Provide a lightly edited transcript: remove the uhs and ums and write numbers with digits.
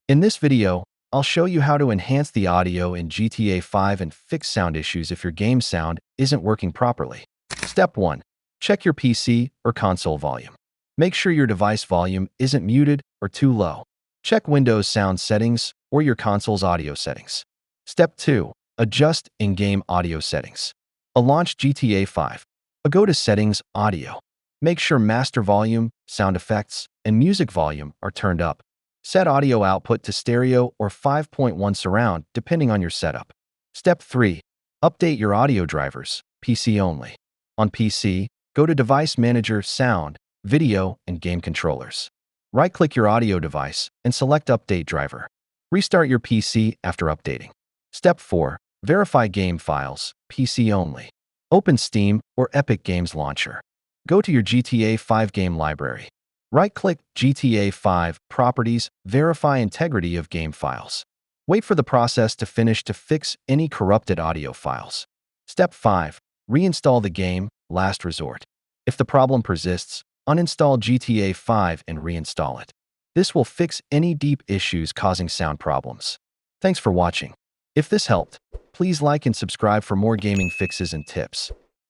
In this video, I'll show you how to enhance the audio in GTA 5 and fix sound issues if your game sound isn't working properly. Step 1. Check your PC or console volume. Make sure your device volume isn't muted or too low. Check Windows sound settings or your console's audio settings. Step 2. Adjust in-game audio settings. Launch GTA 5. Go to Settings, Audio. Make sure master volume, sound effects, and music volume are turned up. Set audio output to stereo or 5.1 surround, depending on your setup. Step 3. Update your audio drivers, PC only. On PC, go to Device Manager, Sound, Video, and Game Controllers. Right-click your audio device and select Update Driver. Restart your PC after updating. Step 4. Verify game files, PC only. Open Steam or Epic Games Launcher. Go to your GTA 5 game library. Right-click GTA 5 Properties, verify integrity of game files. Wait for the process to finish to fix any corrupted audio files. Step 5. Reinstall the game, last resort. If the problem persists, uninstall GTA 5 and reinstall it. This will fix any deep issues causing sound problems. Thanks for watching. If this helped, please like and subscribe for more gaming fixes and tips.